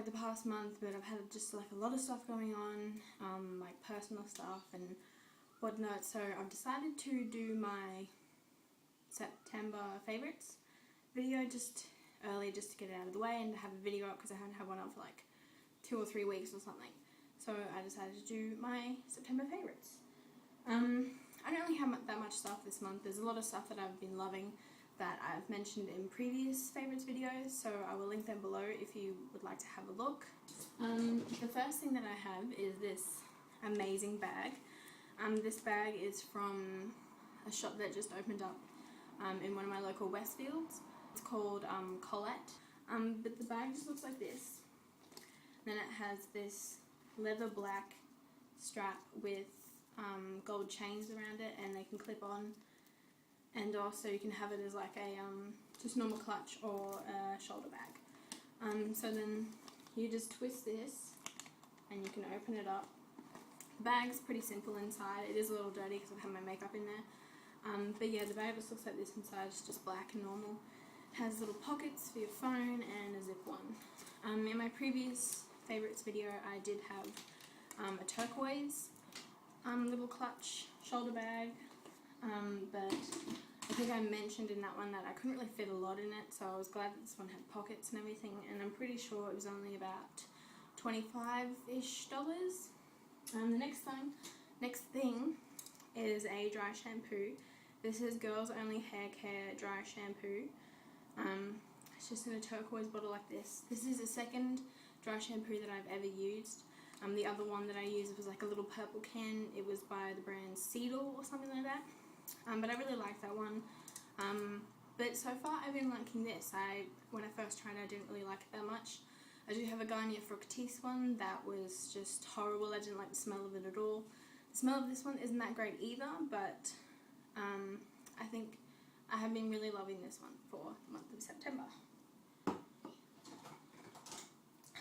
like the past month, but I've had just like a lot of stuff going on, like personal stuff and whatnot, so I've decided to do my September favourites video just early, just to get it out of the way and have a video up, because I haven't had one up for like 2 or 3 weeks or something. So I decided to do my September favourites. I don't really have that much stuff this month. There's a lot of stuff that I've been loving that I've mentioned in previous favourites videos, so I will link them below if you would like to have a look. The first thing that I have is this amazing bag. This bag is from a shop that just opened up in one of my local Westfields. It's called Colette. But the bag just looks like this. Then it has this leather black strap with gold chains around it, and they can clip on. And also you can have it as like a just normal clutch or a shoulder bag. So then you just twist this and you can open it up. The bag's pretty simple inside. It is a little dirty because I've had my makeup in there. But yeah, the bag just looks like this inside. It's just black and normal. It has little pockets for your phone and a zip one. In my previous favourites video I did have a turquoise little clutch shoulder bag. But I think I mentioned in that one that I couldn't really fit a lot in it, so I was glad that this one had pockets and everything, and I'm pretty sure it was only about $25-ish. The next thing is a dry shampoo. This is Girls Only Hair Care Dry Shampoo. It's just in a turquoise bottle like this. This is the second dry shampoo that I've ever used. The other one that I used was like a little purple can. It was by the brand Seedle or something like that. But I really like that one. But so far I've been liking this. When I first tried it, I didn't really like it that much. I do have a Garnier xxkacee one that was just horrible. I didn't like the smell of it at all. The smell of this one isn't that great either, but I think I have been really loving this one for the month of September.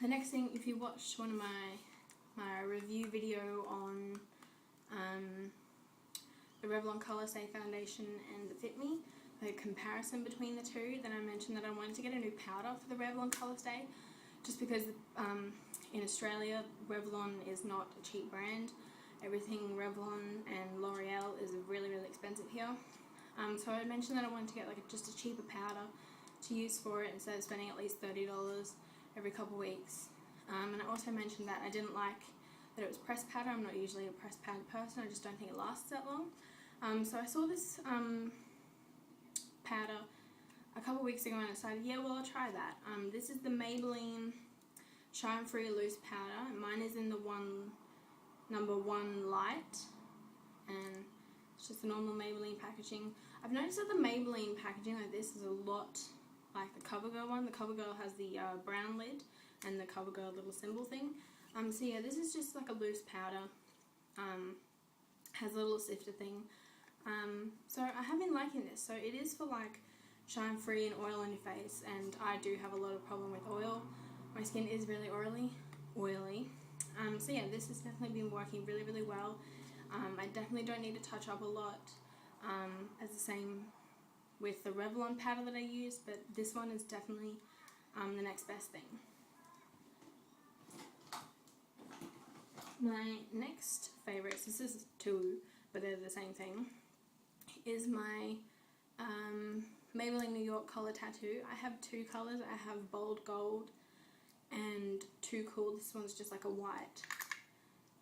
The next thing, if you watched one of my review video on the Revlon Colour Stay Foundation and the Fit Me, the comparison between the two, then I mentioned that I wanted to get a new powder for the Revlon Colour Stay, just because in Australia Revlon is not a cheap brand. Everything Revlon and L'Oreal is really, really expensive here. So I mentioned that I wanted to get like just a cheaper powder to use for it instead of spending at least $30 every couple weeks. And I also mentioned that I didn't like that it was pressed powder. I'm not usually a pressed powder person. I just don't think it lasts that long. So I saw this powder a couple weeks ago and I decided, yeah, well, I'll try that. This is the Maybelline Shine Free Loose Powder. Mine is in the number 1 light, and it's just the normal Maybelline packaging. I've noticed that the Maybelline packaging like this is a lot like the CoverGirl one. The CoverGirl has the brown lid and the CoverGirl little symbol thing. So yeah, this is just like a loose powder. Has a little sifter thing. So I have been liking this. So it is for like shine free and oil on your face, and I do have a lot of problem with oil. My skin is really oily. So yeah, this has definitely been working really, really well. I definitely don't need to touch up a lot, as the same with the Revlon powder that I use, but this one is definitely the next best thing. My next favourites, this is 2, but they're the same thing, is my Maybelline New York Colour Tattoo. I have 2 colours. I have Bold Gold and Too Cool. This one's just like a white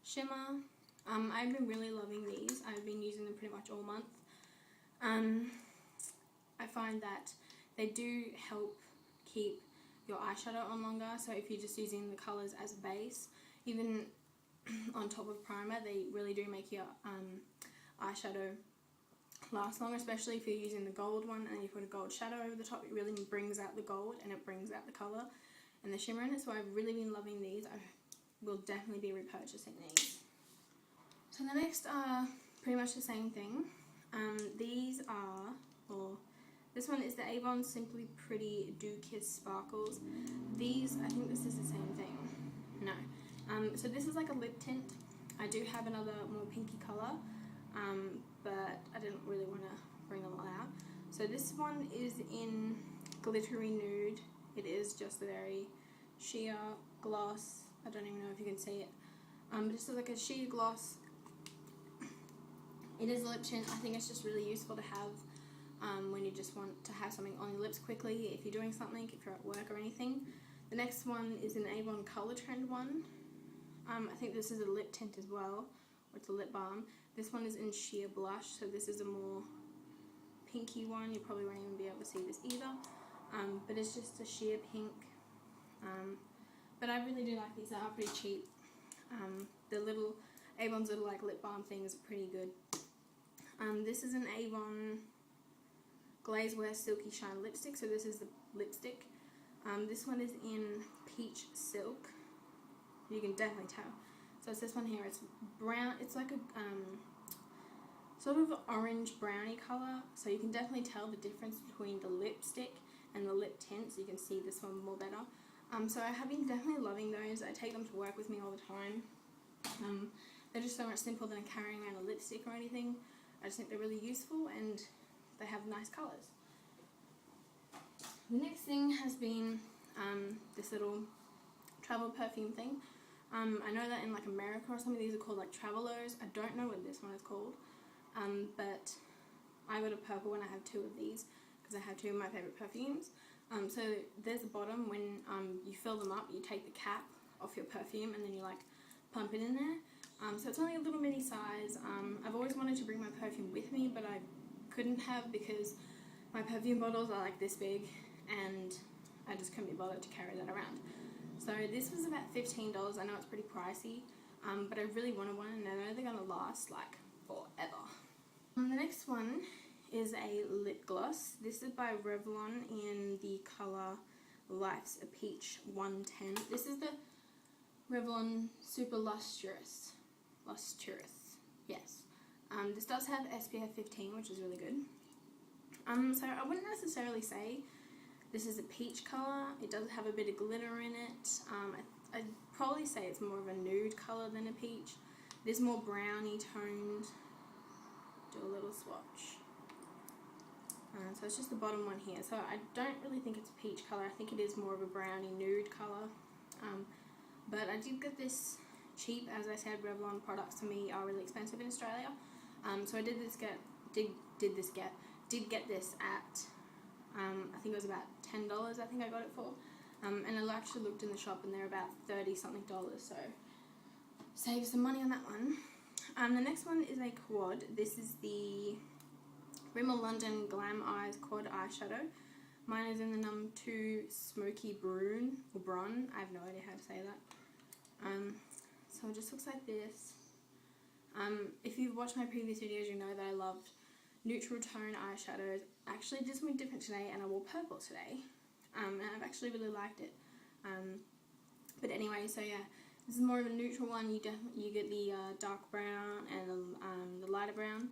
shimmer. I've been really loving these. I've been using them pretty much all month. I find that they do help keep your eyeshadow on longer, so if you're just using the colours as a base, even on top of primer, they really do make your eyeshadow last longer, especially if you're using the gold one and you put a gold shadow over the top. It really brings out the gold and it brings out the colour and the shimmer in it, so I've really been loving these. I will definitely be repurchasing these. So the next are pretty much the same thing. These are, this one is the Avon Simply Pretty Dew Kiss Sparkles. These, I think this is the same thing. No. So this is like a lip tint. I do have another more pinky colour, but I didn't really want to bring them all out. So this one is in Glittery Nude. It is just a very sheer gloss. I don't even know if you can see it. But it's like a sheer gloss. It is a lip tint. I think it's just really useful to have when you just want to have something on your lips quickly, if you're doing something, if you're at work or anything. The next one is an Avon Colour Trend one. I think this is a lip tint as well, or it's a lip balm. This one is in sheer blush, so this is a more pinky one. You probably won't even be able to see this either, but it's just a sheer pink. But I really do like these. They are pretty cheap. The little Avon's little like lip balm things are pretty good. This is an Avon Glazewear Silky Shine lipstick. So this is the lipstick. This one is in Peach Silk. You can definitely tell. So it's this one here. It's brown. It's like a sort of orange brownie colour. So you can definitely tell the difference between the lipstick and the lip tint. So you can see this one more better. So I have been definitely loving those. I take them to work with me all the time. They're just so much simpler than carrying around a lipstick or anything. I just think they're really useful and they have nice colours. The next thing has been this little travel perfume thing. I know that in like America or something these are called like Travelers. I don't know what this one is called. But I got a purple one. I have two of these because I have two of my favourite perfumes. So there's the bottom. When you fill them up, you take the cap off your perfume and then you like pump it in there. So it's only a little mini size. I've always wanted to bring my perfume with me, but I couldn't have because my perfume bottles are like this big and I just couldn't be bothered to carry that around. So this was about $15. I know it's pretty pricey, but I really wanted one and I know they're going to last like forever. The next one is a lip gloss. This is by Revlon in the colour Life's a Peach 110. This is the Revlon Super Lustrous. Yes. This does have SPF 15, which is really good. So I wouldn't necessarily say this is a peach colour. It does have a bit of glitter in it. I'd probably say it's more of a nude colour than a peach. It is more brownie toned. Do a little swatch. So it's just the bottom one here. So I don't really think it's a peach colour. I think it is more of a brownie nude colour. But I did get this cheap. As I said, Revlon products to me are really expensive in Australia. So I did get this at I think it was about $10. I think I got it for. And I actually looked in the shop and they're about $30 something. So save some money on that one. The next one is a quad. This is the Rimmel London Glam Eyes Quad Eyeshadow. Mine is in the number 2 Smoky Brune or Bron. I have no idea how to say that. So it just looks like this. If you've watched my previous videos, you know that I loved neutral tone eyeshadows. I actually did something different today and I wore purple today. And I've actually really liked it. But anyway, so yeah, this is more of a neutral one. You get the dark brown and the lighter brown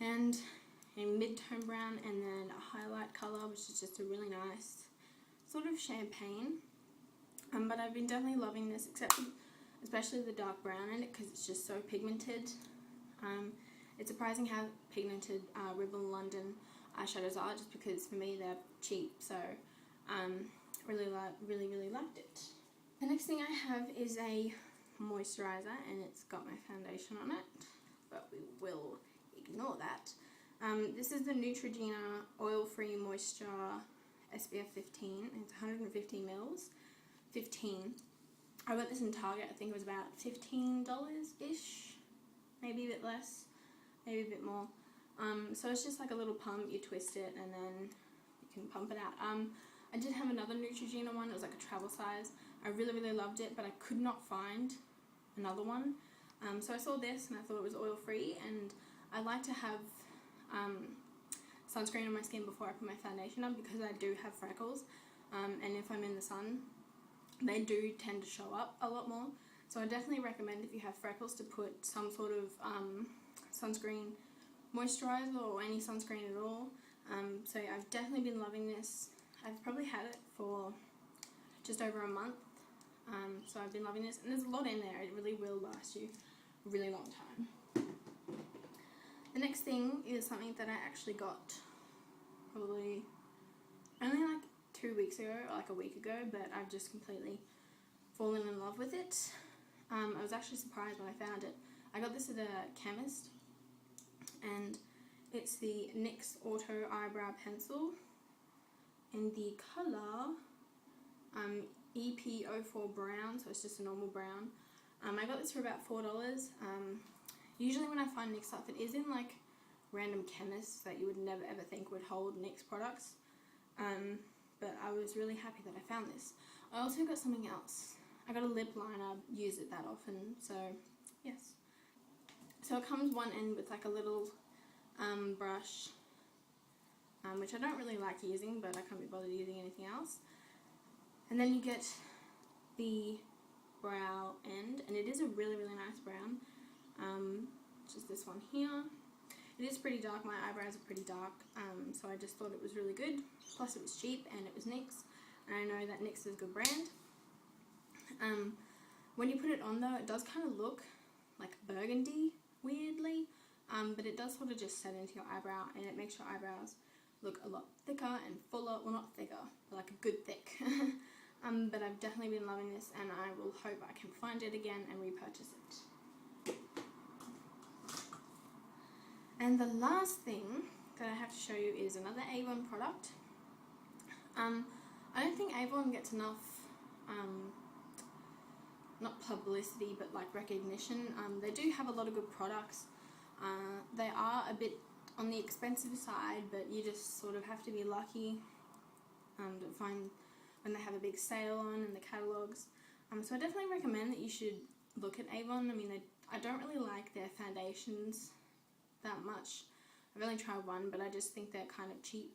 and a mid-tone brown and then a highlight colour, which is just a really nice sort of champagne. But I've been definitely loving this, especially the dark brown in it because it's just so pigmented. It's surprising how pigmented Rimmel London eyeshadows are, just because for me they're cheap. So really liked it. The next thing I have is a moisturiser and it's got my foundation on it, but we will ignore that. This is the Neutrogena Oil-Free Moisture SPF 15. It's 150 mils. 15. I got this in Target. I think it was about $15-ish, maybe a bit less, maybe a bit more. So it's just like a little pump. You twist it and then you can pump it out. I did have another Neutrogena one. It was like a travel size. I really loved it, but I could not find another one. So I saw this and I thought it was oil-free, and I like to have sunscreen on my skin before I put my foundation on because I do have freckles, and if I'm in the sun they do tend to show up a lot more. So I definitely recommend, if you have freckles, to put some sort of sunscreen moisturizer or any sunscreen at all. So yeah, I've definitely been loving this. I've probably had it for just over a month, so I've been loving this, and there's a lot in there. It really will last you a really long time. The next thing is something that I actually got probably only like 2 weeks ago, or like a week ago, but I've just completely fallen in love with it. I was actually surprised when I found it. I got this at a chemist, and it's the NYX Auto Eyebrow Pencil in the colour EP04 Brown, so it's just a normal brown. I got this for about $4. Usually when I find NYX stuff, it is in like random chemists that you would never ever think would hold NYX products. But I was really happy that I found this. I also got something else. I got a lip liner. I use it that often, so yes. So it comes one end with like a little brush, which I don't really like using, but I can't be bothered using anything else. And then you get the brow end, and it is a really, really nice brown, which is this one here. It is pretty dark. My eyebrows are pretty dark, so I just thought it was really good. Plus it was cheap, and it was NYX, and I know that NYX is a good brand. When you put it on though, it does kind of look like burgundy, weirdly, but it does sort of just set into your eyebrow, and it makes your eyebrows look a lot thicker and fuller. Well, not thicker, but like a good thick. But I've definitely been loving this, and I will hope I can find it again and repurchase it. And the last thing that I have to show you is another Avon product. I don't think Avon gets enough, not publicity, but like recognition. They do have a lot of good products. They are a bit on the expensive side, but you just sort of have to be lucky to find when they have a big sale on in the catalogs. So I definitely recommend that you should look at Avon. I mean, I don't really like their foundations that much. I've only tried one, but I just think they're kind of cheap.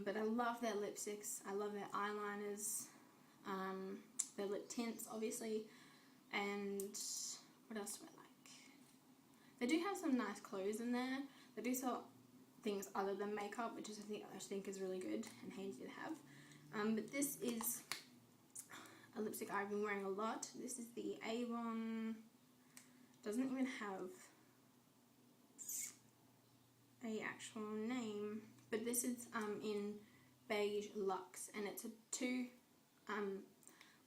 But I love their lipsticks. I love their eyeliners, their lip tints, obviously, and what else do I like? They do have some nice clothes in there. They do sell things other than makeup, which is I think is really good and handy to have. But this is a lipstick I've been wearing a lot. This is the Avon, doesn't even have a actual name, but this is in Beige Luxe, and it's a 2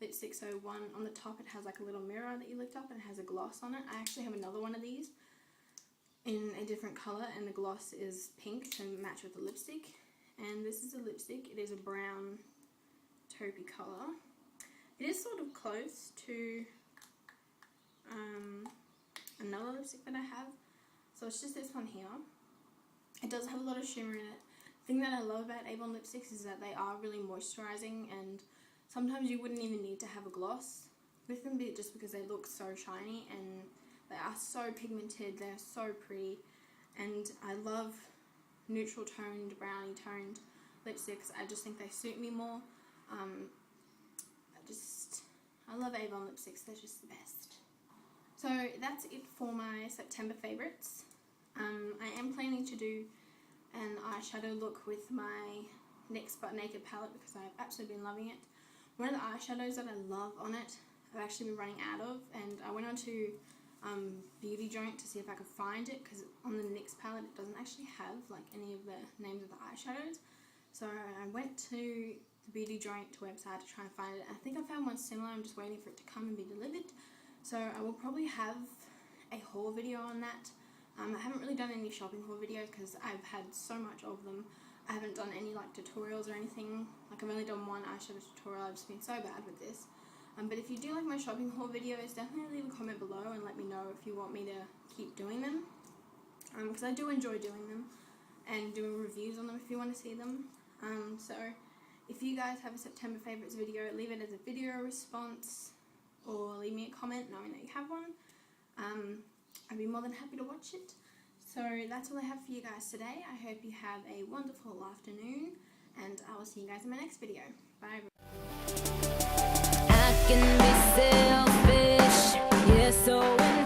lipstick. So one on the top, it has like a little mirror that you lift up and it has a gloss on it. I actually have another one of these in a different colour, and the gloss is pink to match with the lipstick. And this is a lipstick. It is a brown taupey colour. It is sort of close to another lipstick that I have. So it's just this one here. It does have a lot of shimmer in it. The thing that I love about Avon lipsticks is that they are really moisturising, and sometimes you wouldn't even need to have a gloss with them just because they look so shiny, and they are so pigmented. They're so pretty, and I love neutral toned, brownie toned lipsticks. I just think they suit me more. I love Avon lipsticks. They're just the best. So that's it for my September favourites. I am planning to do an eyeshadow look with my NYX Butt Naked palette because I've absolutely been loving it. One of the eyeshadows that I love on it, I've actually been running out of, and I went on to Beauty Joint to see if I could find it, because on the NYX palette it doesn't actually have like any of the names of the eyeshadows. So I went to the Beauty Joint website to try and find it. I think I found one similar. I'm just waiting for it to come and be delivered. So I will probably have a haul video on that. I haven't really done any shopping haul videos because I've had so much of them. I haven't done any like tutorials or anything. Like I've only done one eyeshadow tutorial. I've just been so bad with this. But if you do like my shopping haul videos, definitely leave a comment below and let me know if you want me to keep doing them. Because I do enjoy doing them and doing reviews on them if you want to see them. So if you guys have a September favourites video, leave it as a video response or leave me a comment knowing that you have one. I'd be more than happy to watch it. So that's all I have for you guys today. I hope you have a wonderful afternoon, and I will see you guys in my next video. Bye. I can be selfish, yeah, so